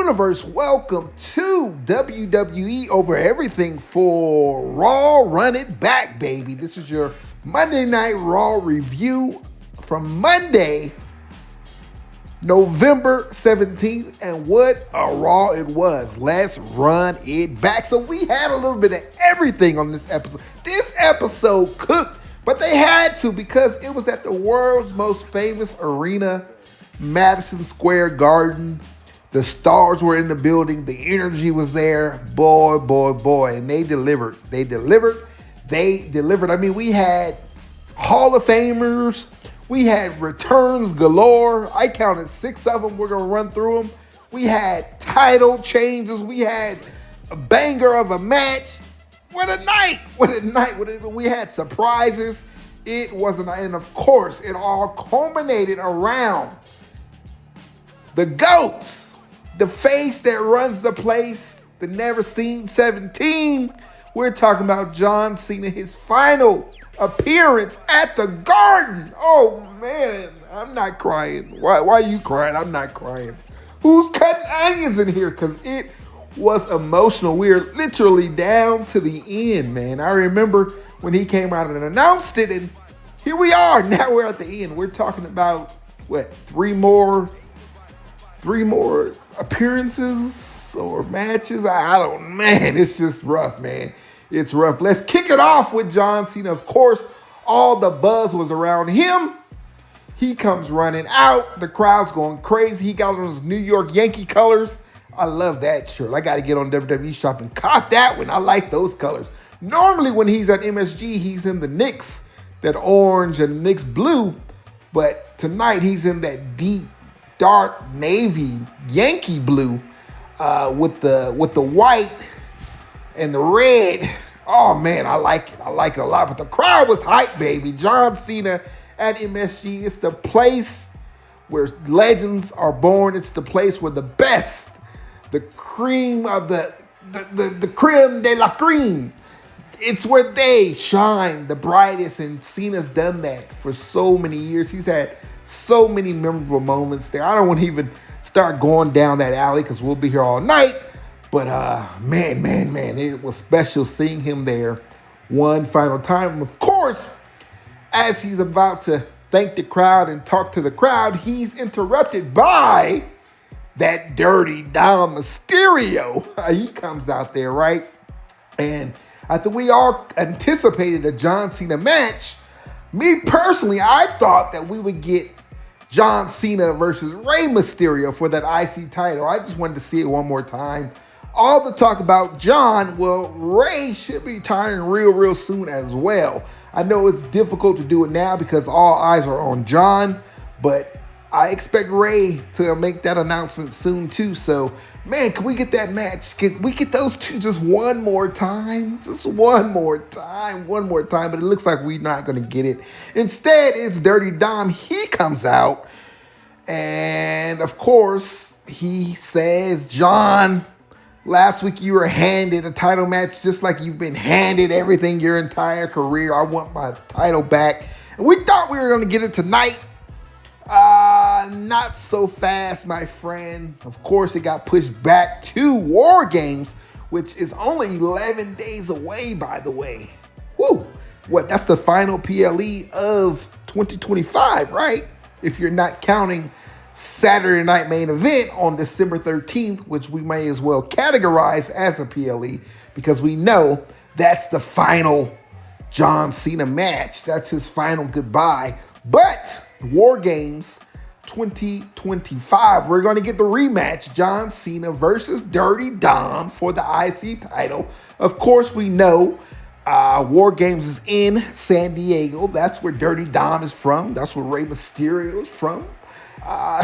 Universe, welcome to WWE Over Everything for Raw Run It Back, baby. This is your Monday Night Raw review from Monday, November 17th, and what a Raw it was. Let's run it back. So we had a little bit of everything on this episode. This episode cooked, but they had to because it was at the world's most famous arena, Madison Square Garden. The stars were in the building. The energy was there. Boy, boy, boy. And they delivered. They delivered. I mean, we had Hall of Famers. We had returns galore. I counted 6 of them. We're going to run through them. We had title changes. We had a banger of a match. What a night. What a night. We had surprises. It was a night. And of course, it all culminated around the GOATs. The face that runs the place, the never seen 17. We're talking about John Cena, his final appearance at the Garden. Oh man, I'm not crying. Why are you crying? I'm not crying. Who's cutting onions in here? Because it was emotional. We're literally down to the end, man. I remember when he came out and announced it, and here we are. Now we're at the end. We're talking about, what, three more appearances or matches. I don't, man, it's just rough, man. It's rough. Let's kick it off with John Cena. Of course, all the buzz was around him. He comes running out. The crowd's going crazy. He got on his New York Yankee colors. I love that shirt. I got to get on WWE Shop and cop that one. I like those colors. Normally when he's at MSG, he's in the Knicks, that orange and Knicks blue. But tonight he's in that deep, dark navy Yankee blue with the white and the red. Oh man, I like it. I like it a lot. But the crowd was hyped, baby. John Cena at MSG. It's the place where legends are born. It's the place where the best, the cream of the creme de la creme. It's where they shine the brightest, and Cena's done that for so many years. He's had so many memorable moments there. I don't want to even start going down that alley because we'll be here all night. But man, it was special seeing him there one final time. Of course, as he's about to thank the crowd and talk to the crowd, he's interrupted by that dirty Dom Mysterio. He comes out there, right? And I think we all anticipated a John Cena match. Me personally, I thought that we would get John Cena versus Rey Mysterio for that IC title. I just wanted to see it one more time. All the talk about John, well, Rey should be retiring real soon as well. I know it's difficult to do it now because all eyes are on John, but I expect Rey to make that announcement soon too. So, man, can we get that match? Can we get those two just one more time? Just one more time. But it looks like we're not going to get it. Instead, it's Dirty Dom. He comes out, and of course, he says, John, last week you were handed a title match just like you've been handed everything your entire career. I want my title back. And we thought we were going to get it tonight. Not so fast, my friend. Of course, it got pushed back to War Games, which is only 11 days away, by the way. Woo! What? That's the final PLE of 2025, right? If you're not counting Saturday Night Main Event on December 13th, which we may as well categorize as a PLE because we know that's the final John Cena match. That's his final goodbye. But War Games 2025, we're going to get the rematch, John Cena versus Dirty Dom for the IC title. Of course, we know War Games is in San Diego. That's where Dirty Dom is from. That's where Rey Mysterio is from.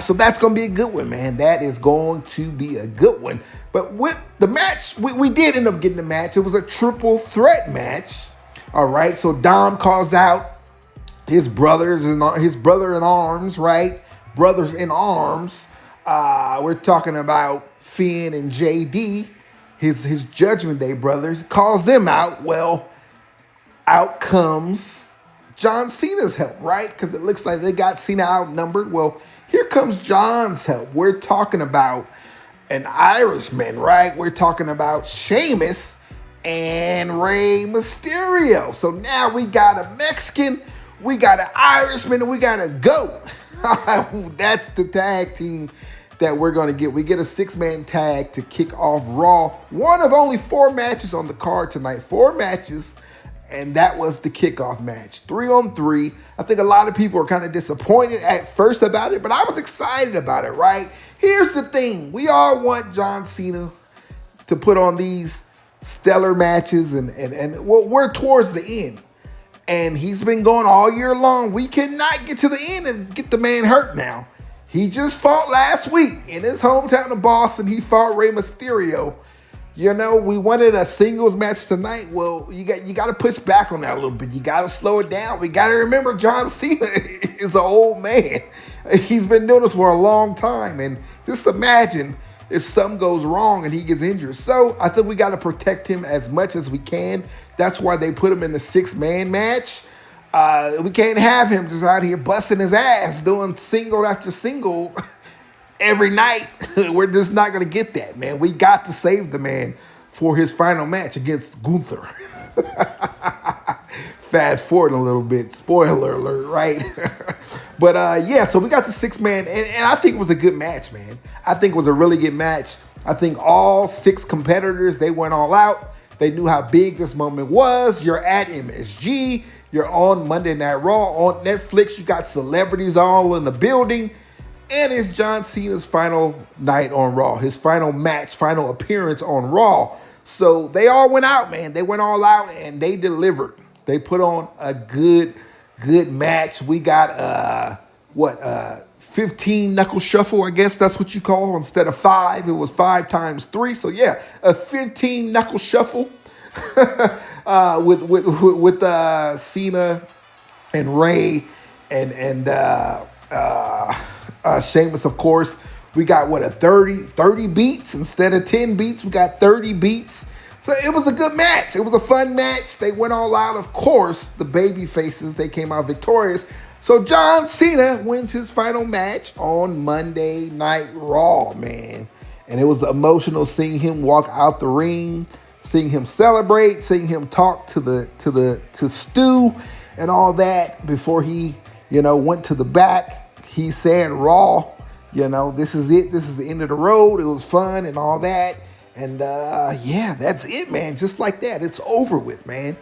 So that's going to be a good one, man. That is going to be a good one. But with the match, we did end up getting the match. It was a triple threat match. All right, so Dom calls out his brother in arms, right? Brothers in arms. We're talking about Finn and JD, his Judgment Day brothers. Calls them out. Well, out comes John Cena's help, right? Because it looks like they got Cena outnumbered. Well, here comes John's help. We're talking about an Irishman, right? We're talking about Sheamus and Rey Mysterio. So now we got a Mexican, we got an Irishman, and we got a GOAT. That's the tag team that we're going to get. We get a 6-man tag to kick off Raw. One of only 4 matches on the card tonight. 4 matches, and that was the kickoff match. 3-on-3. I think a lot of people were kind of disappointed at first about it, but I was excited about it, right? Here's the thing. We all want John Cena to put on these stellar matches, and we're towards the end. And he's been going all year long. We cannot get to the end and get the man hurt now. He just fought last week in his hometown of Boston. He fought Rey Mysterio. You know, we wanted a singles match tonight. Well, you got to push back on that a little bit. You got to slow it down. We got to remember John Cena is an old man. He's been doing this for a long time. And just imagine if something goes wrong and he gets injured. So I think we got to protect him as much as we can. That's why they put him in the 6-man match. We can't have him just out here busting his ass, doing single after single every night. We're just not going to get that, man. We got to save the man for his final match against Gunther. Fast forward a little bit. Spoiler alert, right? But yeah, so we got the 6-man, and I think it was a good match, man. I think it was a really good match. I think all 6 competitors, they went all out. They knew how big this moment was. You're at MSG. You're on Monday Night Raw. On Netflix, you got celebrities all in the building. And it's John Cena's final night on Raw. His final match, final appearance on Raw. So they all went out, man. They went all out and they delivered. They put on a good match. We got, 15 knuckle shuffle, I guess that's what you call, instead of 5. It was 5 times 3. So yeah, a 15 knuckle shuffle with Cena and Rey and Sheamus, of course. We got a 30 beats instead of 10 beats. We got 30 beats. So it was a good match. It was a fun match. They went all out. Of course, the baby faces, they came out victorious. So John Cena wins his final match on Monday Night Raw, man. And it was emotional seeing him walk out the ring, seeing him celebrate, seeing him talk to Stu and all that before he, went to the back. He said, Raw, this is it. This is the end of the road. It was fun and all that. And yeah, that's it, man. Just like that. It's over with, man.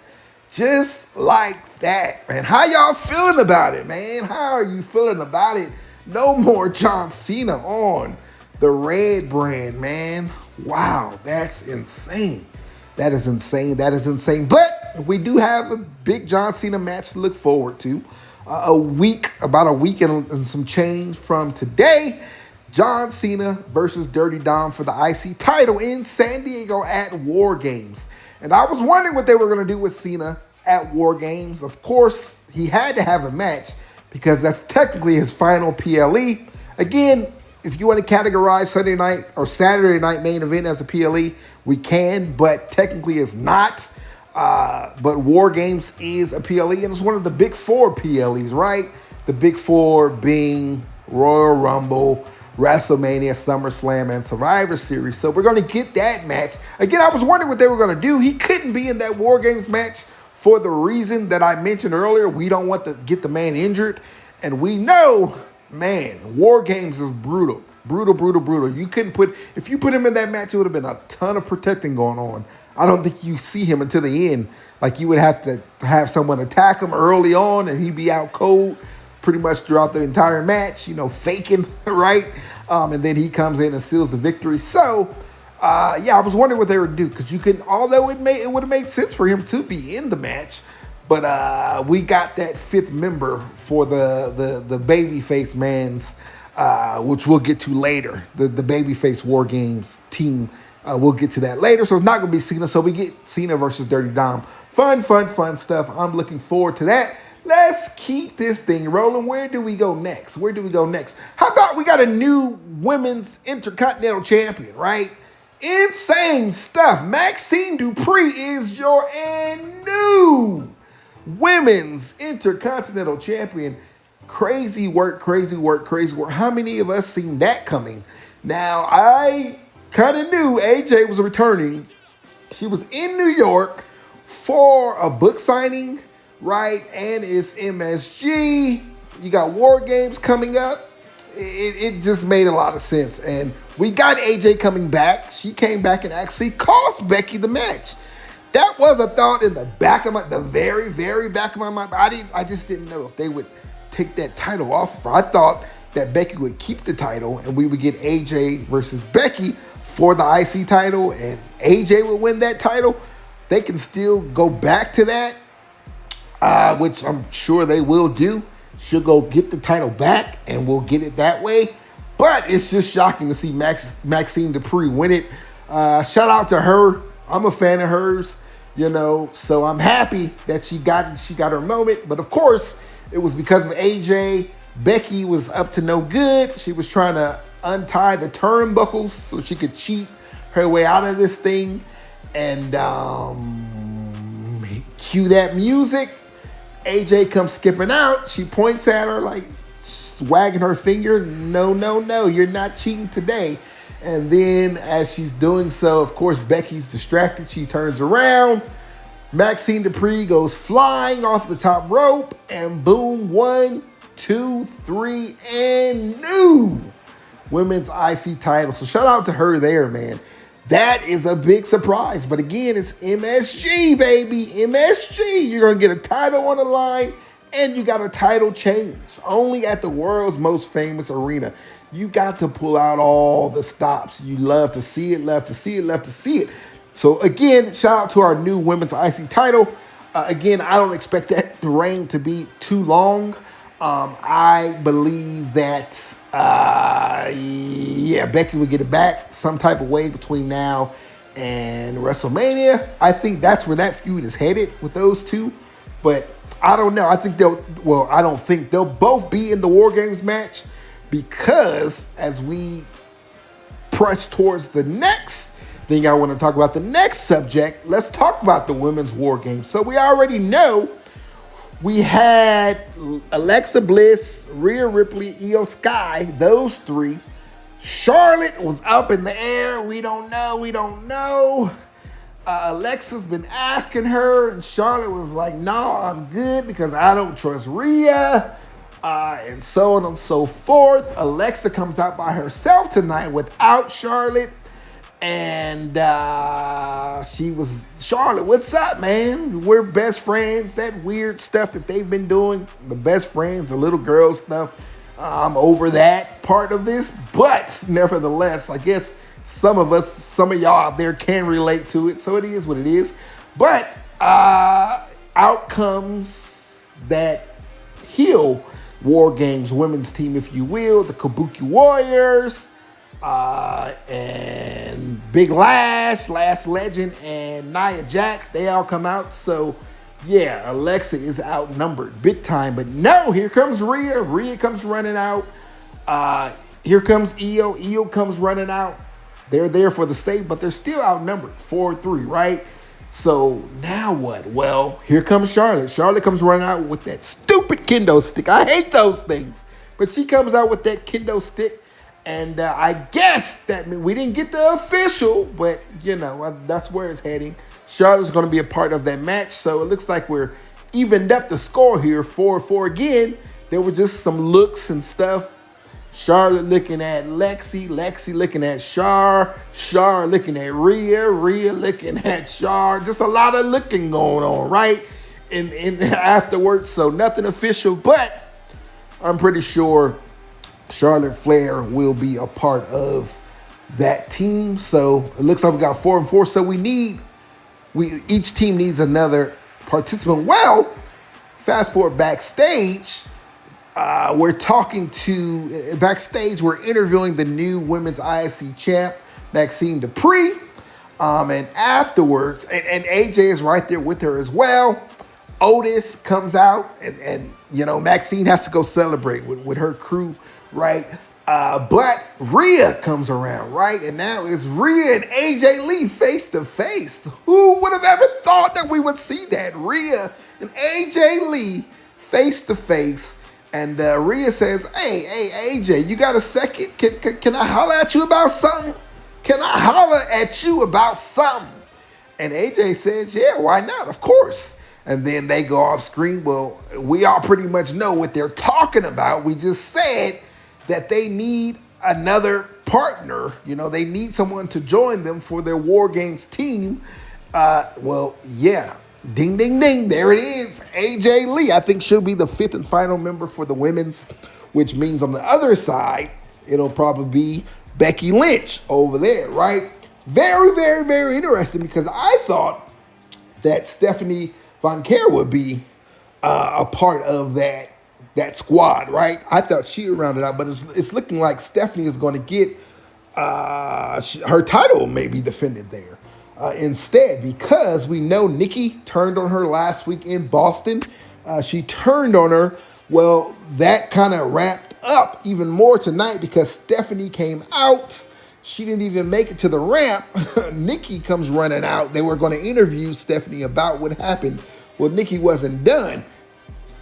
Just like that, man. How y'all feeling about it, man? How are you feeling about it? No more John Cena on the red brand, man. Wow, that's insane. That is insane. That is insane. But we do have a big John Cena match to look forward to. About a week and some change from today. John Cena versus Dirty Dom for the IC title in San Diego at War Games. And I was wondering what they were going to do with Cena at War Games. Of course, he had to have a match because that's technically his final PLE. Again, if you want to categorize Sunday night or Saturday night main event as a PLE, we can, but technically it's not. But War Games is a PLE, and it's one of the big 4 PLEs, right? The big 4 being Royal Rumble, WrestleMania, SummerSlam, and Survivor Series. So we're going to get that match. Again, I was wondering what they were going to do. He couldn't be in that War Games match for the reason that I mentioned earlier. We don't want to get the man injured. And we know, man, War Games is brutal. Brutal. If you put him in that match, it would have been a ton of protecting going on. I don't think you see him until the end. Like, you would have to have someone attack him early on and he'd be out cold pretty much throughout the entire match, faking, right? And then he comes in and seals the victory. So, yeah, I was wondering what they would do because although it would have made sense for him to be in the match, but we got that 5th member for the babyface man's, which we'll get to later. The babyface War Games team, we'll get to that later. So it's not going to be Cena. So we get Cena versus Dirty Dom. Fun stuff. I'm looking forward to that. Let's keep this thing rolling. Where do we go next? How about we got a new women's intercontinental champion, right? Insane stuff. Maxine Dupree is your new women's intercontinental champion. Crazy work. How many of us seen that coming? Now, I kind of knew AJ was returning. She was in New York for a book signing, right? And it's MSG. You got War Games coming up. It just made a lot of sense. And we got AJ coming back. She came back and actually cost Becky the match. That was a thought in the back of the very, very back of my mind. I just didn't know if they would take that title off. I thought that Becky would keep the title and we would get AJ versus Becky for the IC title, and AJ would win that title. They can still go back to that, which I'm sure they will do. She'll go get the title back, and we'll get it that way. But it's just shocking to see Maxine Dupree win it. Shout out to her. I'm a fan of hers, so I'm happy that she got her moment. But of course, it was because of AJ. Becky was up to no good. She was trying to untie the turnbuckles so she could cheat her way out of this thing. And cue that music. AJ comes skipping out. She points at her like she's wagging her finger. No, you're not cheating today. And then as she's doing so, of course, Becky's distracted. She turns around. Maxine Dupree goes flying off the top rope. And boom, 1, 2, 3, and new women's IC title. So shout out to her there, man. That is a big surprise. But again, it's MSG, baby. MSG. You're going to get a title on the line and you got a title change. Only at the world's most famous arena. You got to pull out all the stops. You love to see it. So again, shout out to our new women's IC title. Again, I don't expect that reign to be too long. I believe that, Becky will get it back some type of way between now and WrestleMania. I think that's where that feud is headed with those two. But I don't know. I don't think they'll both be in the War Games match because as we press towards the next thing I want to talk about, the next subject, let's talk about the Women's War Games. So we already know we had Alexa Bliss, Rhea Ripley, Io Sky, those three. Charlotte was up in the air. We don't know. Alexa's been asking her, and Charlotte was like, no, I'm good because I don't trust Rhea, and so on and so forth. Alexa comes out by herself tonight without Charlotte. And she was, Charlotte, what's up, man? We're best friends. That weird stuff that they've been doing, the best friends, the little girl stuff, I'm over that part of this. But nevertheless, I guess some of y'all out there can relate to it. So it is what it is. But out comes that heel War Games women's team, if you will, the Kabuki Warriors. And Big Lash Legend, and Nia Jax, they all come out. So, yeah, Alexa is outnumbered big time. But no, here comes Rhea. Rhea comes running out. Here comes Io. Io comes running out. They're there for the save, but they're still outnumbered 4-3, right? So now what? Well, here comes Charlotte. Charlotte comes running out with that stupid kendo stick. I hate those things. But she comes out with that kendo stick. And I guess that we didn't get the official, but, that's where it's heading. Charlotte's going to be a part of that match. So it looks like we're evened up the score here, 4-4 again. There were just some looks and stuff. Charlotte looking at Lexi looking at Char looking at Rhea looking at Char. Just a lot of looking going on, right? And afterwards, so nothing official, but I'm pretty sure Charlotte Flair will be a part of that team. So it looks like we got 4-4. So each team needs another participant. Well, fast forward backstage. We're interviewing the new women's IC champ, Maxine Dupree. And afterwards, and AJ is right there with her as well. Otis comes out and Maxine has to go celebrate with her crew. Right, but Rhea comes around, right? And now it's Rhea and AJ Lee face to face. Who would have ever thought that we would see that? Rhea and AJ Lee face to face. And Rhea says, hey, AJ, you got a second? Can I holler at you about something? Can I holler at you about something? And AJ says, yeah, why not? Of course. And then they go off screen. Well, we all pretty much know what they're talking about. We just said that they need another partner. You know, they need someone to join them for their War Games team. Well, yeah. Ding, ding, ding. There it is. AJ Lee. I think she'll be the 5th and final member for the women's, which means on the other side, it'll probably be Becky Lynch over there, right? Very, very, very interesting because I thought that Stephanie Von Care would be a part of that squad, right? I thought she would round it out, but it's looking like Stephanie is going to get her title may be defended there instead, because we know Nikki turned on her last week in Boston. She turned on her. Well, that kind of wrapped up even more tonight because Stephanie came out. She didn't even make it to the ramp. Nikki comes running out. They were going to interview Stephanie about what happened. Well, Nikki wasn't done.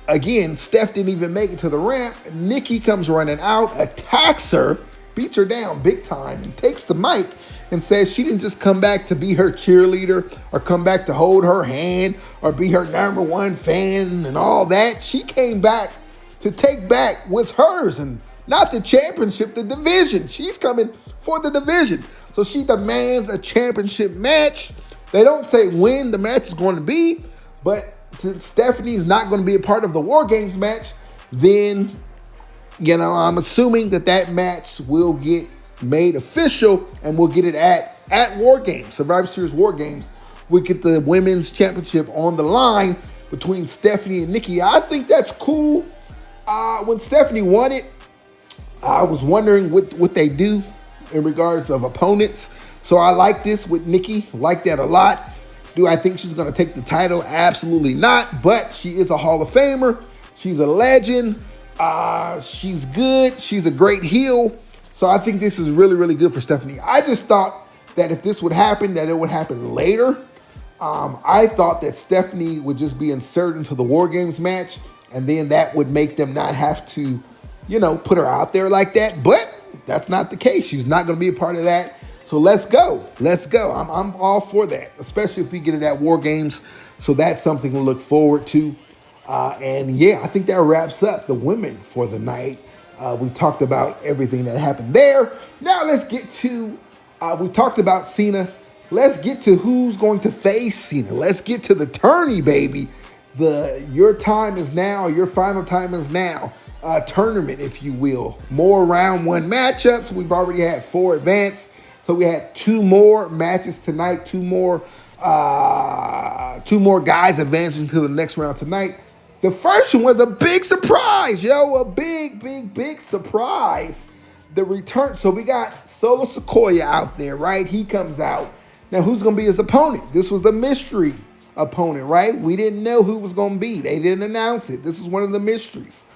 Again, Steph didn't even make it to the ramp. Nikki comes running out, attacks her, beats her down big time, and takes the mic and says she didn't just come back to be her cheerleader or come back to hold her hand or be her number one fan and all that. She came back to take back what's hers, and not the championship, the division. She's coming for the division. So she demands a championship match. They don't say when the match is going to be, but since Stephanie's not going to be a part of the War Games match, then, you know, I'm assuming that match will get made official and we'll get it at War Games, Survivor Series War Games. We get the women's championship on the line between Stephanie and Nikki. I think that's cool. When Stephanie won it, I was wondering what they do in regards of opponents. So I like this with Nikki. Like that a lot. Do I think she's going to take the title? Absolutely not. But she is a Hall of Famer. She's a legend. She's good. She's a great heel. So I think this is really, really good for Stephanie. I just thought that if this would happen, that it would happen later. I thought that Stephanie would just be inserted into the War Games match, and then that would make them not have to, you know, put her out there like that. But that's not the case. She's not going to be a part of that. So let's go. Let's go. I'm all for that, especially if we get it at War Games. So that's something we'll look forward to. And yeah, I think that wraps up the women for the night. We talked about everything that happened there. Now let's get to, we talked about Cena. Let's get to who's going to face Cena. Let's get to the tourney, baby. Your time is now, your final time is now. Tournament, if you will. More round one matchups. We've already had 4 advanced. So we had 2 more matches tonight, 2 more guys advancing to the next round tonight. The first one was a big surprise, a big surprise. The return. So we got Solo Sikoa out there, right? He comes out. Now, who's going to be his opponent? This was a mystery opponent, right? We didn't know who it was going to be. They didn't announce it. This is one of the mysteries.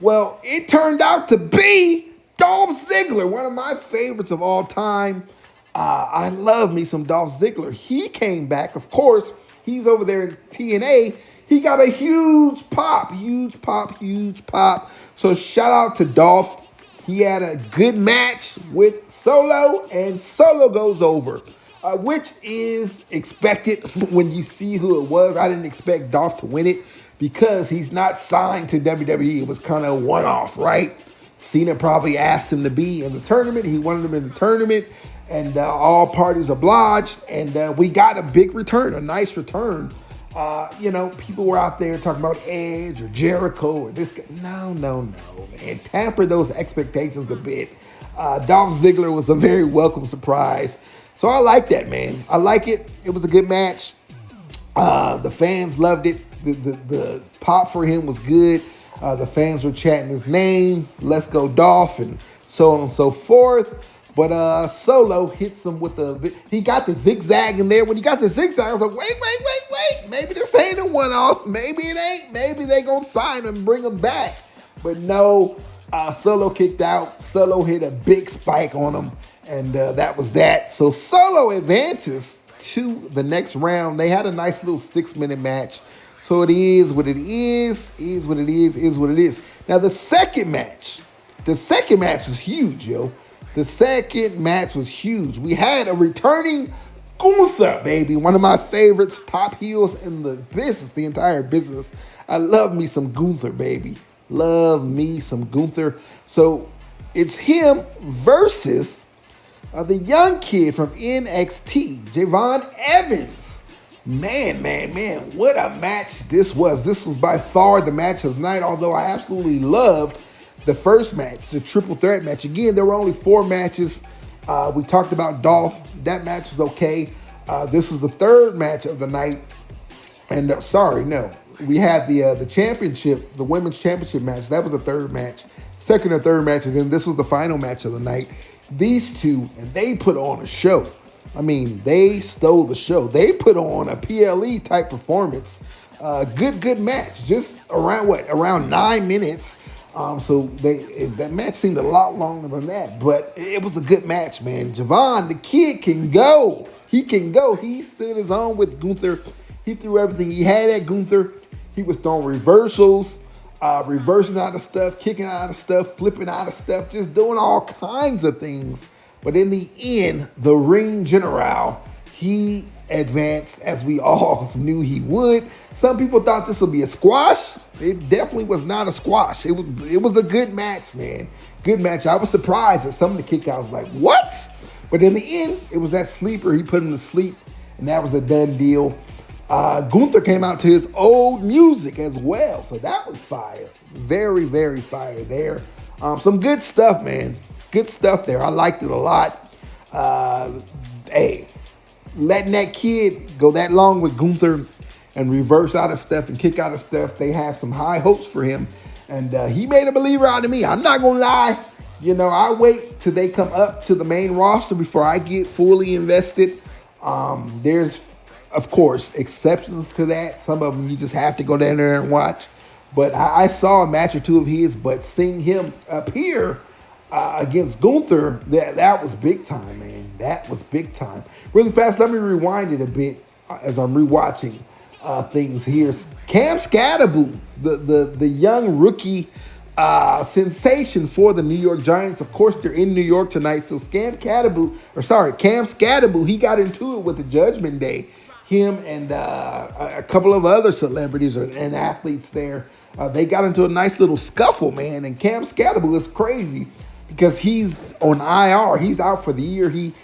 Well, it turned out to be Dolph Ziggler, one of my favorites of all time. I love me some Dolph Ziggler. He came back, of course. He's over there in TNA. He got a huge pop. So shout out to Dolph. He had a good match with Solo, and Solo goes over, which is expected when you see who it was. I didn't expect Dolph to win it because he's not signed to WWE. It was kind of a one-off, right? Cena probably asked him to be in the tournament. He wanted him in the tournament, and all parties obliged, and we got a big return, a nice return. People were out there talking about Edge or Jericho or this guy. No, man. Tamper those expectations a bit. Dolph Ziggler was a very welcome surprise. So I like that, man. I like it. It was a good match. The fans loved it. The pop for him was good. The fans were chanting his name. Let's go Dolph, and so on and so forth. But Solo hits him with he got the zigzag in there. When he got the zigzag, I was like, wait. Maybe this ain't a one-off. Maybe it ain't. Maybe they gonna sign him and bring him back. But no, Solo kicked out. Solo hit a big spike on him, and that was that. So Solo advances to the next round. They had a nice little 6-minute match. So it is what it is what it is what it is. Now the second match is huge, yo. The second match was huge. We had a returning Gunther, baby. One of my favorites, top heels in the business, the entire business. I love me some Gunther, baby. Love me some Gunther. So it's him versus the young kid from NXT, Javon Evans. Man, what a match this was. This was by far the match of the night, although I absolutely loved the first match, the triple threat match. Again, there were only 4 matches. We talked about Dolph. That match was okay. This was the third match of the night. And we had the championship, the women's championship match. That was the third match, second or third match. And then this was the final match of the night. These two, and they put on a show. I mean, they stole the show. They put on a PLE type performance. Good match. Just around 9 minutes. That match seemed a lot longer than that, but it was a good match, man. Javon, the kid, can go. He can go. He stood his own with Gunther. He threw everything he had at Gunther. He was throwing reversals, reversing out of stuff, kicking out of stuff, flipping out of stuff, just doing all kinds of things. But in the end, the ring general, he advanced as we all knew he would. Some people thought this would be a squash. It definitely was not a squash. It was a good match, man. Good match. I was surprised at some of the kickouts. Like, what? But in the end, it was that sleeper. He put him to sleep, and that was a done deal. Gunther came out to his old music as well, so that was fire. Very, very fire there. Some good stuff, man. Good stuff there. I liked it a lot. Letting that kid go that long with Gunther and reverse out of stuff and kick out of stuff, they have some high hopes for him. And he made a believer out of me. I'm not going to lie. I wait till they come up to the main roster before I get fully invested. There's, of course, exceptions to that. Some of them you just have to go down there and watch. But I saw a match or two of his, but seeing him appear against Gunther, that was big time, man. That was big time. Really fast, let me rewind it a bit as I'm rewatching things here. Cam Scatterboo, the young rookie sensation for the New York Giants. Of course, they're in New York tonight. So Cam Scatterboo, he got into it with the Judgment Day. Him and a couple of other celebrities and athletes there, they got into a nice little scuffle, man. And Cam Scatterboo is crazy because he's on IR. He's out for the year. He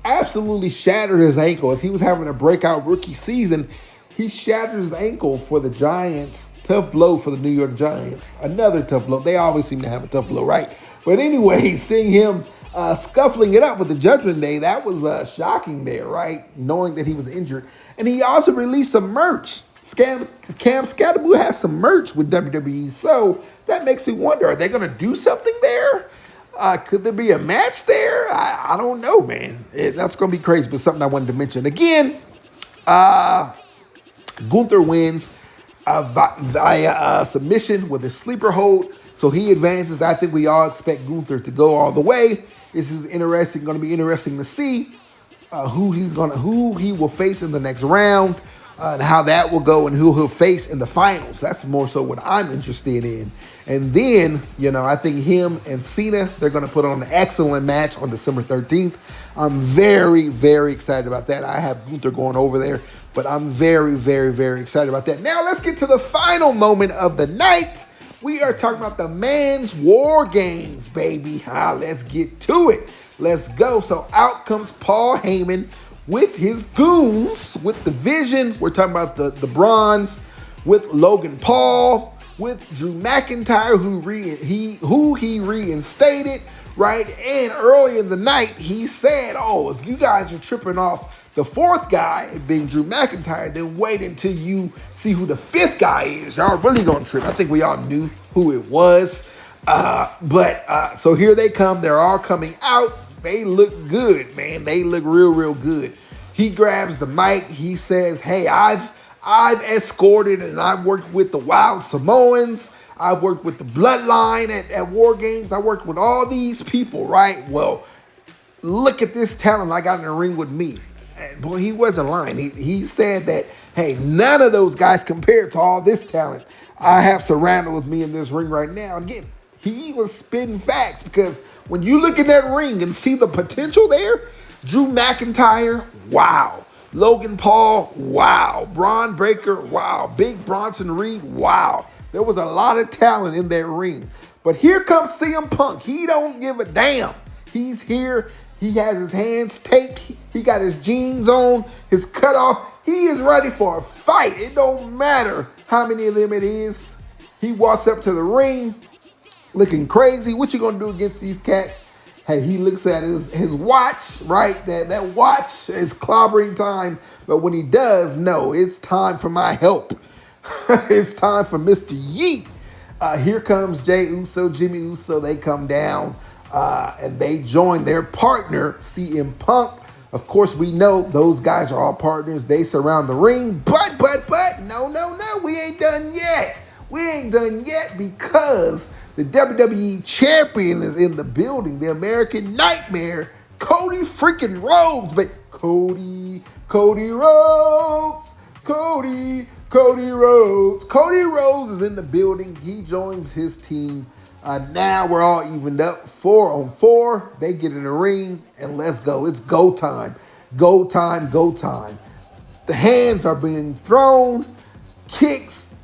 absolutely shattered his ankle as he was having a breakout rookie season. He shattered his ankle for the Giants. Tough blow for the New York Giants. Another tough blow. They always seem to have a tough blow, right? But anyway, seeing him scuffling it up with the Judgment Day, that was shocking there, right? Knowing that he was injured. And he also released some merch. Cam Scatterboo has some merch with WWE. So that makes me wonder, are they going to do something there? Could there be a match there? I don't know, man. That's going to be crazy, but something I wanted to mention. Again, Gunther wins via submission with a sleeper hold. So he advances. I think we all expect Gunther to go all the way. This is interesting. Going to be interesting to see who he will face in the next round, and how that will go, and who he'll face in the finals. That's more so what I'm interested in. And then, I think him and Cena, they're going to put on an excellent match on December 13th. I'm very, very excited about that. I have Gunther going over there, but I'm very, very, very excited about that. Now let's get to the final moment of the night. We are talking about the Men's War Games, baby. Let's get to it. Let's go. So out comes Paul Heyman with his goons, with the Vision. We're talking about the Bronze, with Logan Paul, with Drew McIntyre, who he reinstated, right? And early in the night, he said, if you guys are tripping off the fourth guy, being Drew McIntyre, then wait until you see who the fifth guy is. Y'all really gonna trip. I think we all knew who it was. So here they come. They're all coming out. They look good, man. They look real, real good. He grabs the mic. He says, hey, I've escorted and I've worked with the Wild Samoans. I've worked with the Bloodline at War Games. I worked with all these people, right? Well, look at this talent I got in the ring with me. And boy, he wasn't lying. He said that, hey, none of those guys compared to all this talent I have surrounded with me in this ring right now. Again, he was spitting facts because When you look in that ring and see the potential there, Drew McIntyre, wow. Logan Paul, wow. Braun Breaker, wow. Big Bronson Reed, wow. There was a lot of talent in that ring. But here comes CM Punk. He don't give a damn. He's here. He has his hands taped. He got his jeans on, his cutoff. He is ready for a fight. It don't matter how many of them it is. He walks up to the ring looking crazy. What you gonna do against these cats? Hey, he looks at his watch, right? That watch is clobbering time. But when he does, no, it's time for my help. It's time for Mr. Yeet. Here comes Jey Uso, Jimmy Uso. They come down and they join their partner, CM Punk. Of course, we know those guys are all partners. They surround the ring. But, no, we ain't done yet. We ain't done yet because the WWE champion is in the building. The American Nightmare, Cody freaking Rhodes. But Cody Rhodes. Cody Rhodes. Cody Rhodes is in the building. He joins his team. Now we're all evened up 4-on-4. They get in the ring and let's go. It's go time. Go time. The hands are being thrown, kicks,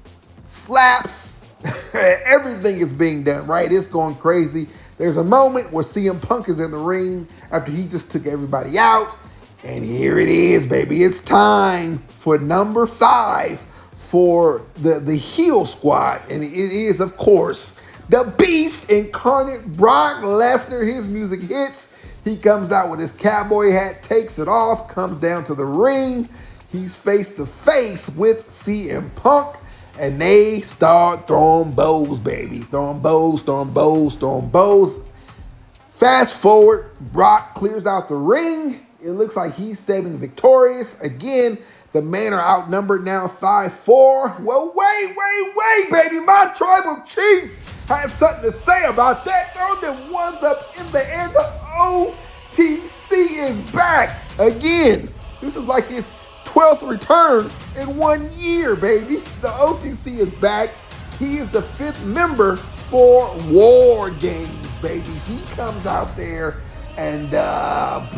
slaps. Everything is being done, right? It's going crazy. There's a moment where CM Punk is in the ring after he just took everybody out. And here it is, baby. It's time for number 5 for the heel squad. And it is, of course, the Beast incarnate Brock Lesnar. His music hits. He comes out with his cowboy hat, takes it off, comes down to the ring. He's face to face with CM Punk. And they start throwing bows, baby. Throwing bows. Fast forward, Brock clears out the ring. It looks like he's standing victorious. Again, the men are outnumbered now 5-4. Well, wait, baby. My tribal chief has something to say about that. Throw them ones up in the air. The OTC is back again. This is like his 12th return in 1 year, baby. The OTC is back. He is the 5th member for War Games, baby. He comes out there and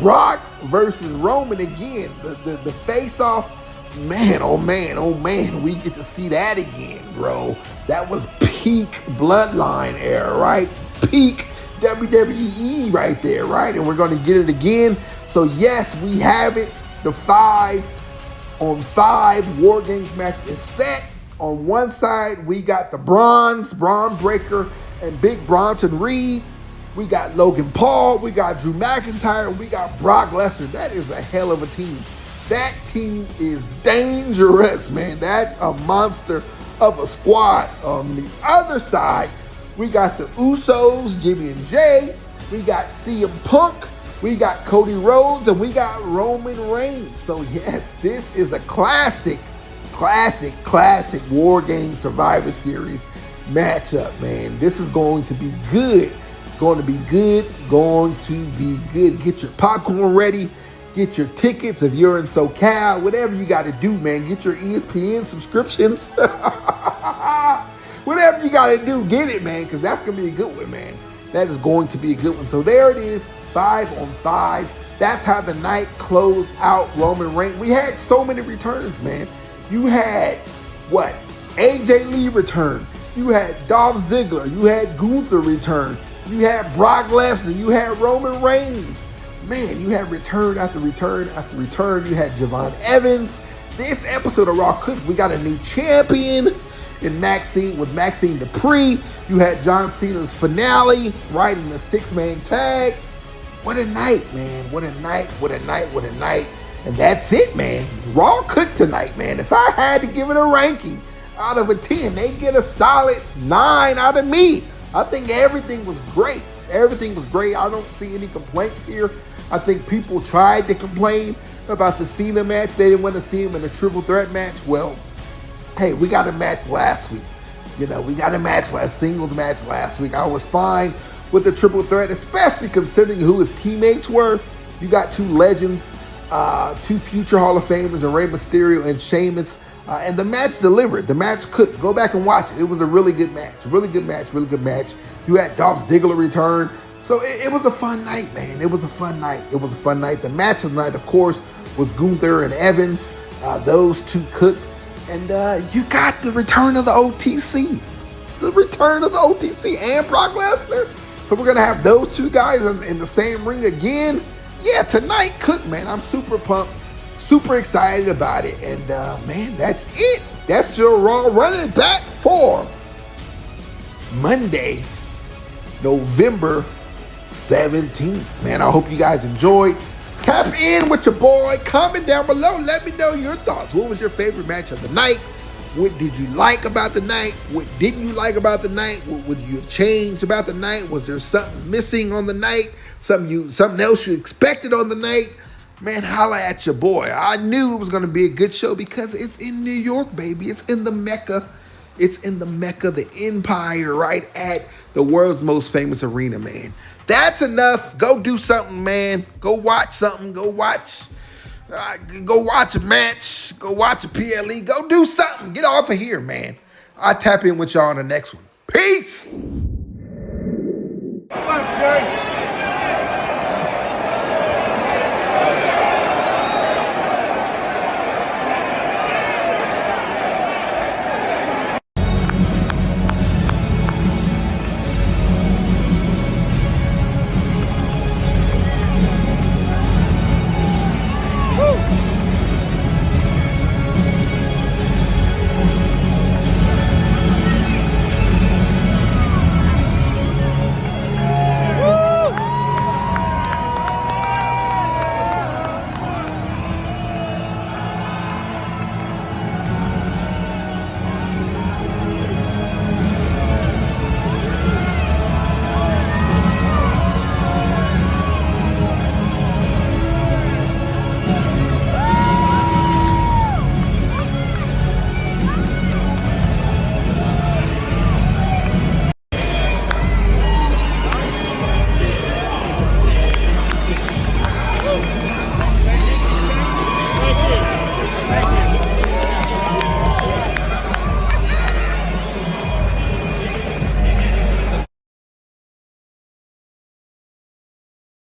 Brock versus Roman again. The face-off. Man, oh man, we get to see that again, bro. That was peak Bloodline era, right? Peak WWE right there, right? And we're going to get it again. So yes, we have it. The 5-on-5 War Games match is set. On one side, we got the Braun Breaker, and Big Bronson Reed. We got Logan Paul. We got Drew McIntyre. We got Brock Lesnar. That is a hell of a team. That team is dangerous, man. That's a monster of a squad. On the other side, we got the Usos, Jimmy and Jay. We got CM Punk. We got Cody Rhodes, and we got Roman Reigns. So yes, this is a classic War Games Survivor Series matchup, man. This is going to be good. Going to be good. Get your popcorn ready. Get your tickets if you're in SoCal. Whatever you got to do, man. Get your ESPN subscriptions. Whatever you got to do, get it, man, because that's going to be a good one, man. That is going to be a good one. So there it is, 5-on-5. That's how the night closed out. Roman Reigns. We had so many returns, man. You had, AJ Lee return. You had Dolph Ziggler. You had Gunther return. You had Brock Lesnar. You had Roman Reigns. Man, you had return after return after return. You had Javon Evans. This episode of Raw Cook, we got a new champion in Maxine Dupree. You had John Cena's finale, right, in the 6-man tag. What a night, man. What a night. And that's it, man. Raw Cook tonight, man. If I had to give it a ranking out of a 10, they get a solid 9 out of me. I think everything was great. I don't see any complaints here. I think people tried to complain about the Cena match. They didn't want to see him in a triple threat match. Well, hey, we got a match last week. We got a singles match last week. I was fine with the triple threat, especially considering who his teammates were. You got 2 legends, 2 future Hall of Famers, and Rey Mysterio and Sheamus. And the match delivered. The match cooked. Go back and watch it. It was a really good match. You had Dolph Ziggler return. So it was a fun night, man. It was a fun night. It was a fun night. The match of the night, of course, was Gunther and Evans. Those two cooked. And you got the return of the OTC. The return of the OTC and Brock Lesnar. So we're going to have those two guys in the same ring again. Yeah, tonight, cook, man. I'm super pumped. Super excited about it. And, man, that's it. That's your Raw running back for Monday, November 17th. Man, I hope you guys enjoyed. Tap in with your boy. Comment down below. Let me know your thoughts. What was your favorite match of the night? What did you like about the night? What didn't you like about the night? What would you have changed about the night? Was there something missing on the night? Something else you expected on the night? Man, holla at your boy. I knew it was going to be a good show because it's in New York, baby. It's in the Mecca. It's in the Mecca, the Empire, right at the world's most famous arena, man. That's enough. Go do something, man. Go watch something. Go watch a match. Go watch a PLE. Go do something. Get off of here, man. I'll tap in with y'all on the next one. Peace.